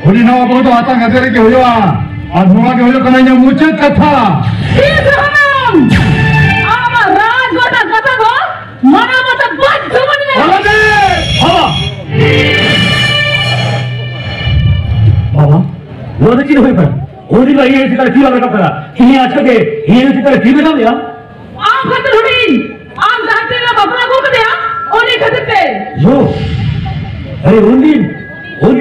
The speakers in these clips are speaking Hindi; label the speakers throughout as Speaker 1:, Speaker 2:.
Speaker 1: 우리 나와 모두 왔다 가자르게 올려와. 아, 누가게 올렸거나 그냥 무척 같아.
Speaker 2: 이사람! 아마 라고다 가다고 마나마다 반성하네.
Speaker 1: 알았네. 봐봐. 너도 지금 해봐. 우리가 이 일시까지 기억을 갖다가 힘이야 척에 이 일시까지 기억을
Speaker 2: आम खाते थोड़ी आम जानते ना बपरा को कदे ओने खाते पे
Speaker 1: जो अरे उन्दी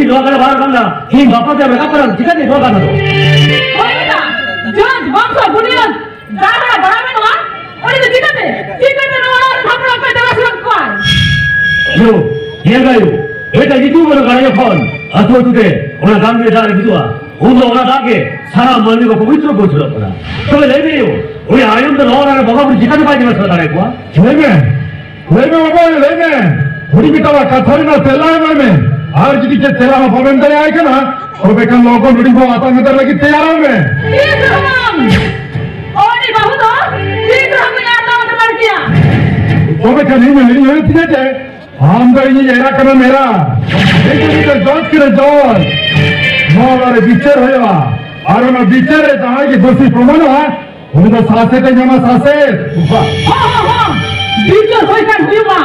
Speaker 1: लोग अगर बाहर बंदा ये बापा से बेटा पर कितना नहीं होगा ना तो
Speaker 2: ओए बेटा जज वंशा बुनियाद दादा बड़ा में ना ओने तो कितना ना वाला थापड़ा पे दवा सुरत को
Speaker 1: जो ये गायो बेटा इतु बोलो गायो फोन अतो तुके ओना काम में जा रे बितुआ उन ओना दाके सारा मन को पवित्र को छलो पड़ा तो ले लियो 우리 아이언도 넣어라는 뭐가 우리 지까지 빠지면서 나랬고 레메 우리 비타와 카타리나 텔라이면 아르지디체 텔라마 보면 돼 아이카나 오베칸 로고 누리 보 아타는 데 लगी तैयार हो मैं
Speaker 2: ओनी बहुत ठीक हमने आता मत मर गया
Speaker 1: ओबेखान नहीं मेरी ये ठीक है हम तो ये येरा करना मेरा एक जॉर्ज के जॉर्ज मोबाइल बिचर होया और ना बिचर है जहां की दोषी प्रमाण है उन्हें तो सासे ते जमा सासे
Speaker 2: हाँ बीचर होई कर हुआ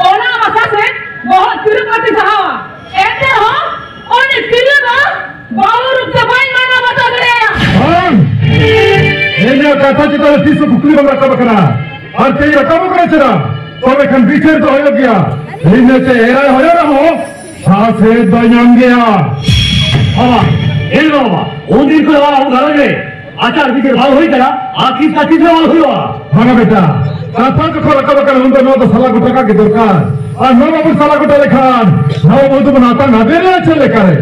Speaker 2: ओना मसासे बहुत तिरुपति सहावा ऐसे हो ओने तिरुगा बाउर सबाई माना बता गया
Speaker 1: हाँ ये जो कथा चिता तीसो बुकली बंगा कब करा और तेरी रकम करे चला तो वे खन बीचर तो हो गया इन्हें से एरा होया ना हो सासे दयंग गया हाँ ये लो उन्हीं को लगा हम घर में आचार विचार भाव हुई करा आखिर का चीज़ भाव हुआ हाँ बेटा कथा जो खरा कब कर उनको नौ तो साला गुटा का किधर का और नौ बाबू साला गुटा लेखान नौ बाबू बनाता ना दे रहे अच्छे लेकर है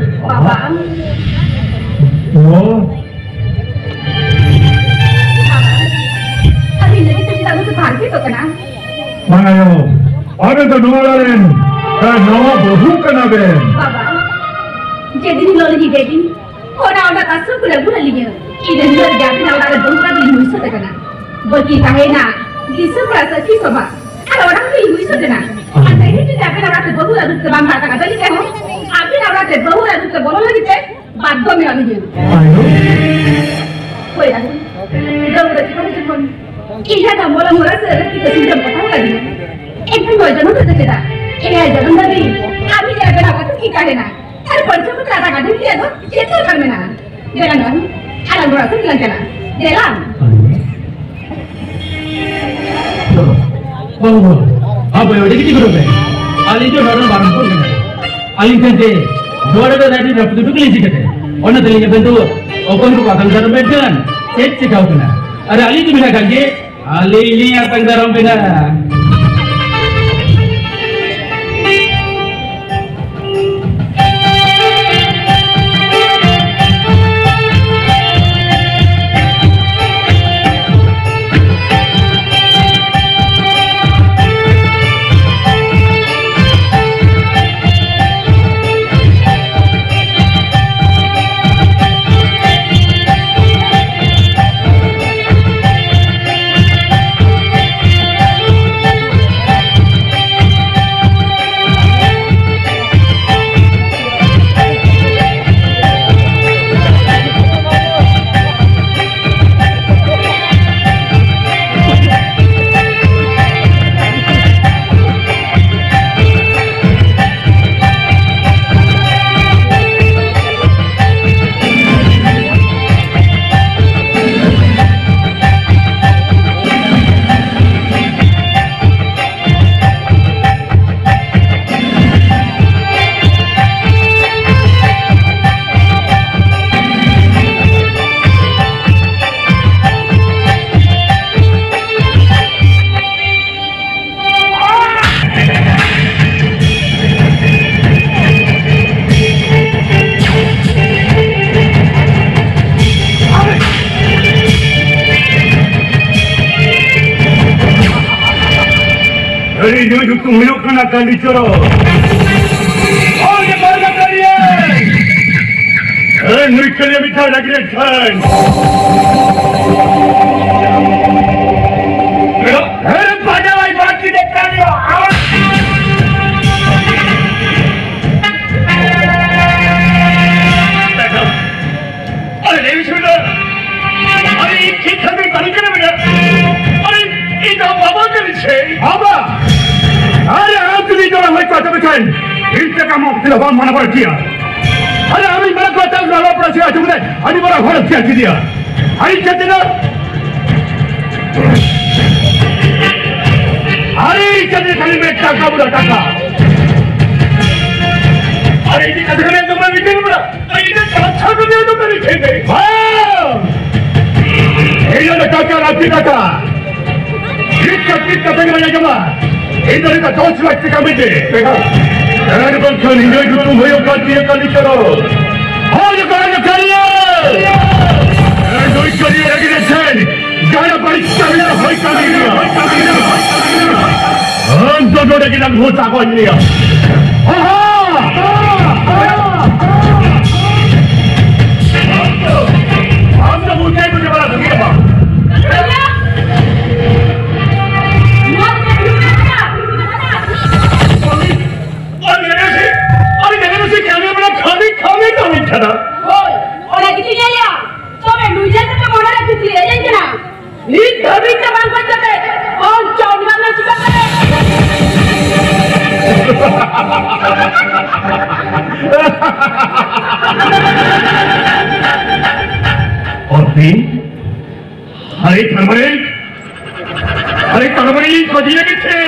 Speaker 1: वो
Speaker 2: अभी नहीं तो किताबों से भाग भी तो करना
Speaker 1: mana yo ada tu nolarin nawa bohu kana ben
Speaker 2: बाबा jadi lolo di bedding kona ona kasu kula kula liya idan lor jadi na ona dongkra di huiso tekana bagi kahena disu prasa ki soba ala orang di huiso tekana anda ini tidak pernah rasa bohu adu ke bangsa kata tadi kan api na rasa bohu adu ke bolo lagi te baddo me ani je
Speaker 1: ayo
Speaker 2: koi aku dongkra cikon iya dah mula se kita sudah patah lagi एक दिन वजन होता था ये है जन्म नबी अभी क्या करना पड़ता है क्या करना अरे पंचों को तारा का दिन दिया तो ये तो करने ना देना ना अलग बड़ा से किलान चला देला
Speaker 1: बोलो आप ये वाली कितनी करोगे आली जो नॉर्मल बारह सौ लेना आली कहते जोड़े तो रेडी रख दो टुकड़ी सी कहते और ना तेरे बंदो ओपन को पागल कर बैठे हैं सेट सिखाओ ना अरे आली तो बिना करके आली नहीं आता इधर हम बिना Tuyuk kena akan dicorok. Oh, dia marah kalian. Henry kalian minta lagi rekan. Hei, pada lagi bagi dekan dia. kemarin itu kamu tidak mau mana pergi ya ada kami mana kau tahu kalau pergi aja bukan ada mana orang pergi dia hari jadi hari jadi kali mereka kamu dah kata hari ini kata kalian tu mana bikin mana hari ini kalau cakap dia tu mana bikin ini ada kakak nanti kakak kita tengok aja cuma ini kita tahu selagi kami je jangan bangsa ini itu tuh kali terus jangan kali doi kali lagi nasi jangan balik kali hoi kali untuk doi kita ngurus aku ini ya हम तो मुझे मुझे बड़ा दुखी है अरे तलवारी खोजिए किथे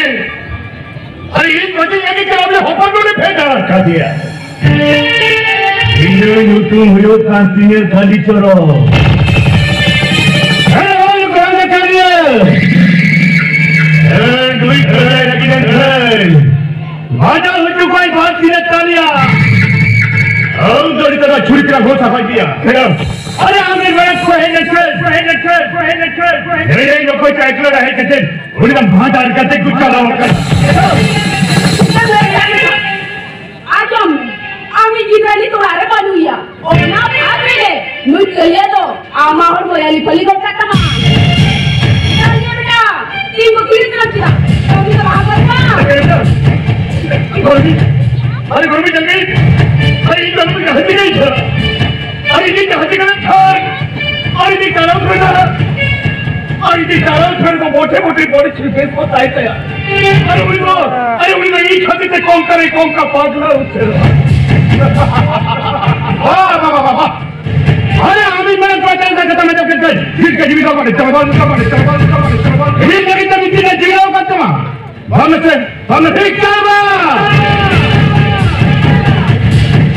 Speaker 1: अरे ये खोजिए कि आपने होपा ने फेंका रखा दिया इन्हें यूट्यूब हुयो कांसीनियर खाली चोरो अरे वो गाने करिए दुई करे लगी ने आजा हो चुका है बात की तालिया हम जोड़ी तरह छुरी तरह घोषा कर दिया अरे आमिर बड़ा ये लोग कोई टैकलर है कहते उन्हें भांडार करते कुछ का लाभ कर
Speaker 2: आज आमी जितनी तुम्हारे बनूया और ना भाग ले मुझ कहिए तो आमा और मोयाली पली को करता मां चलिए बेटा तीन को तीन तरफ चला अभी तो वहां पर
Speaker 1: गोरमी अरे गोरमी जल गई अरे ये गोरमी कहाँ से गई था अरे ये कहाँ से गया था अरे ये कहाँ से गया अरे ये कहाँ से गया मोटे मोटे बॉडी छिपे को ताई ताया अरे उन्हें ये खाते थे कौन करे कौन का पागला उसे वाह वाह वाह वाह अरे आमी मैं तो चाहता था मैं तो कहता जिस का जीविका पड़े चलवाल ये लगी तो मिट्टी का जीविका करता हूँ हम ठीक चलवा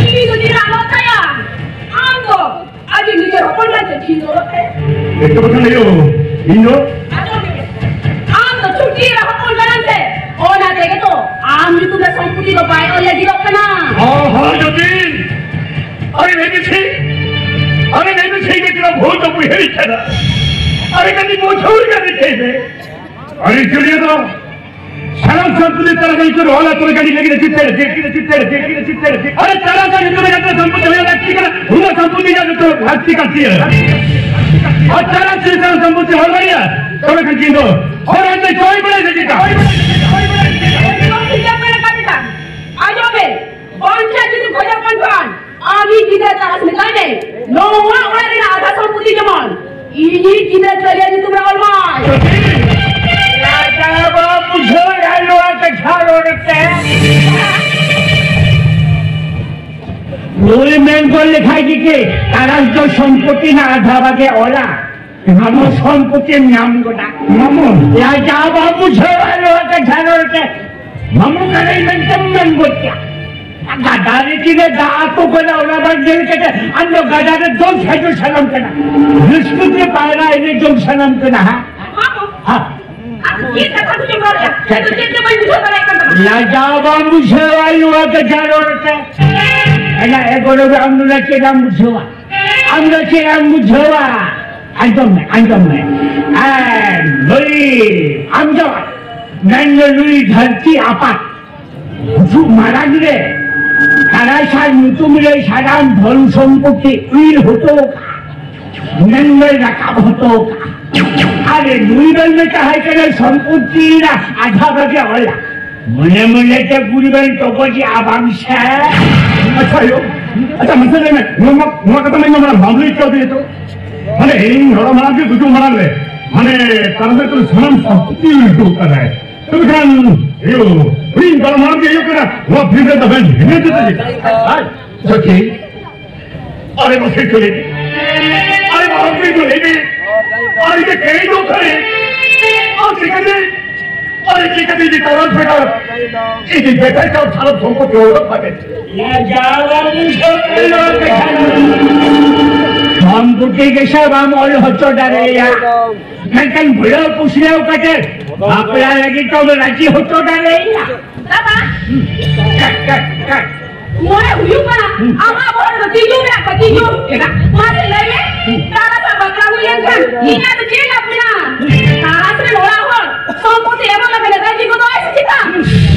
Speaker 1: ये तो जीरा लोटा या आंगो आज नीचे रोपण करते ठीक है एक तो बता नहीं हो इन्नो आंगो छुट्टी रोपण करते ओ ना देखे तो आम भी तुम्हें संपत्ति को पाए और ये जीरो करना हाँ जतीन अरे नहीं चाहिए तेरा भूल तो कोई है क्या अरे कभी वो छोड़ कर चाहिए अरे चलिए तो शराब संपत्ति तरह का इतना रोला तो कहीं लेकिन चित्ते अरे तरह का इतना जाता संपत्ति हो जाती है पूरा संपत्ति जाते तो हस्ती करती है और तरह से संपत्ति हो गई है तो मैं कहीं दो और ऐसे कोई बड़े से का आमी किधर तारस निकाले नो वाला रे आधा संपत्ति जमान इनी किधर चले जी तुम रावल माय राजा बाप मुझे रालो के झाड़ो रखते हैं नोई मैंगो लिखाई के तारस जो संपत्ति ना आधा भागे ओला हमो संपत्ति नाम गोटा मामू राजा बाप मुझे रालो के झाड़ो रखते मामू करे मैंगो क्या गादारे की ने दांतों को ना उड़ा बंद जेल के अन्य गादारे दो छेजो सलाम करना विष्णु के पायरा इन्हें जो सलाम करना है हाँ ये कथा तुझे बोल रहा है तो चेते मैं मुझे बड़ा करना लाजावा मुझे वाली हुआ के जानो रहता है ना एक और भी अमृत के नाम मुझे हुआ अंतम में लुई अंजवा मैंने लुई धरती आपा जो मारा गिरे सारा तुमरे सारा धन सम्पत्ति उइल होतो नंबर रखा होतो अरे दुई बन में कहा करे सम्पत्ति ना आधा भागे होला मने मने ते पूरी बन तो जी आवांशा अच्छा यो अच्छा मतलब में नो कथा में हमरा मामले कर दिए तो माने इन हरा मार के दुजो मार ले माने तरह तो सनम सम्पत्ति तो कर है Tuhan, yuk, bring kalau mau dia yuk kena, wah bring the band, ini tu tadi. Oke, ada masih tu lagi, ada masih tu lagi, ada ke kiri tu kiri, ada kita di taran sekarang, ini betul kau salah jompo jauh pakai. Ya jangan हम बुद्धि के सब हम और हच्चो डाले यार मैं कल बुढ़ा पूछ रहा हूँ कटे आप यार लगी तो मैं राजी हच्चो डाले यार
Speaker 2: Tama?
Speaker 1: Cut
Speaker 2: Mulai huyung ka na. Ama mo na tiyong na patiyong. Mari lele. Tara sa bakla huyang kan. Hina to jela puna. Tara sa lola ho. Somputi emo na kalagaji ko doy sa kita.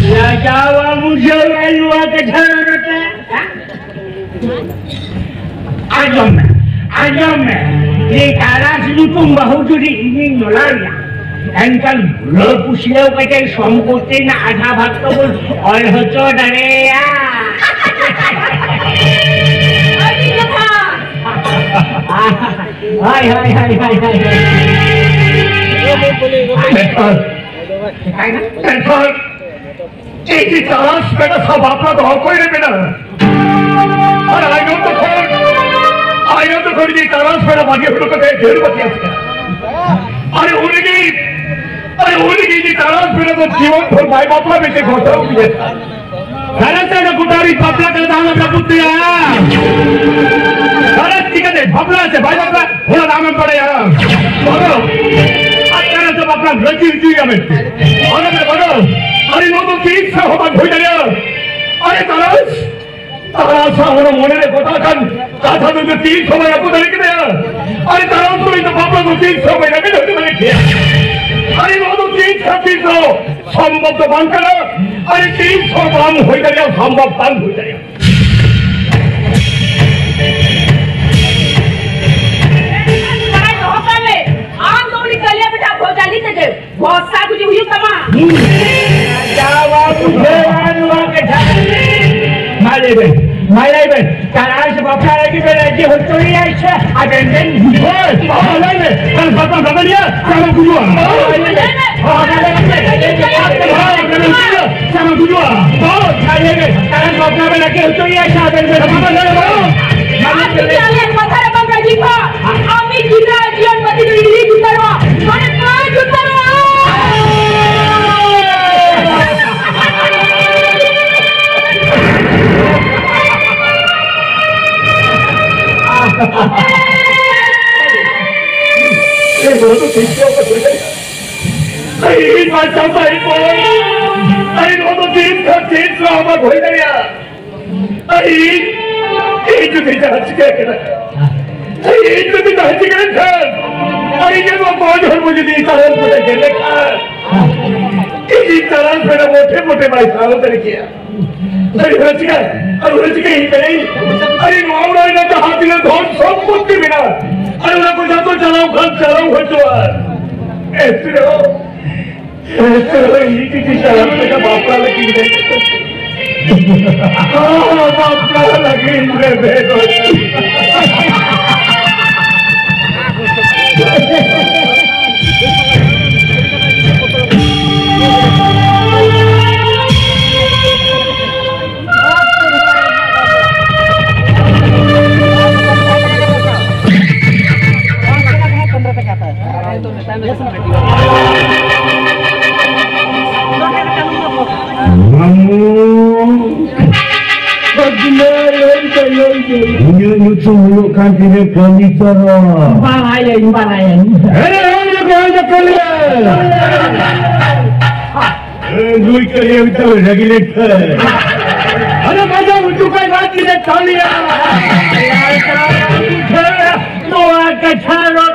Speaker 1: या जावा मुझे लुआ के झरते आजम में ये कारास लुटुम बहुजुरी इनिंग नोलारिया एंकल लो पुछले के संपत्ति ना आधा भाग तो बोल और हचो डरेया
Speaker 2: Ay kata.
Speaker 1: हाय हाय एक ही तलाश बेटा सब आपका तो कोई नहीं बेटा अरे आयो तो कोई नहीं तलाश बेटा बाकी हम लोग को ढेर बतिया अरे उन्हीं की तलाश बेटा तो जीवन भर भाई बापला बेटे घोटा हुई है भारत से गुटारी बापला के दाम में पुत्र भारत ठीक है बापला से भाई बापला थोड़ा दाम में पड़े यार बोलो अच्छा सब अपना गलती हुई हमें बोलो अरे वो तो ठीक से होगा भूल गया अरे तलाश हमारा मोने ने पता कर चाचा तो 300 महीना को देने के दिया अरे तलाश को तो पापा को 300 महीना में देने वाले किया अरे वो तो 300 संभव तो बंद करो अरे 300 बंद हो गया संभव बंद हो जाएगा
Speaker 2: बहुत सा कुछ हुई तमा
Speaker 1: जावा मुझे आनुआ के माले बे तलाश बापा लगी बेटा जी हो तो ही ऐसे अटेंडेंट ओए बाबा ले कल बाबा बदलिया सारा गुजुआ सारा गुजुआ बहुत छाले में तलाश बापा में लगे हो तो ही ऐसे अटेंडेंट बाबा ले
Speaker 2: आज चले पथर बाबा जी को आमी जुटा जीवन मती इली जुटावा माने का जुटावा
Speaker 1: ये बोलो तो ठीक है नहीं बात चलता है कोई अरे वो तो दिन का चेंज हमारा हो गया अरे ये जो तेरा हच्चे के ये जो तेरा हच्चे के अरे ये वो कौन है मुझे नहीं तरह मुझे खेलने का ये तरह मेरा मोटे भाई सालों तक किया अरे हच्चे ही नहीं अरे मामला इन्हें तो हाथी ने धोन सब कुछ भी मिला अरे उन्हें कुछ तो चलाओ खर्चो ऐसे रहो ये किसी तरह से का बापरा लगी है बापरा लगी है बेटो Menunjukkan diri kami terus. Balayan. Lui kalian itu lagi lekar. Ada macam unjukkan lagi lekar dia. Doa kacau.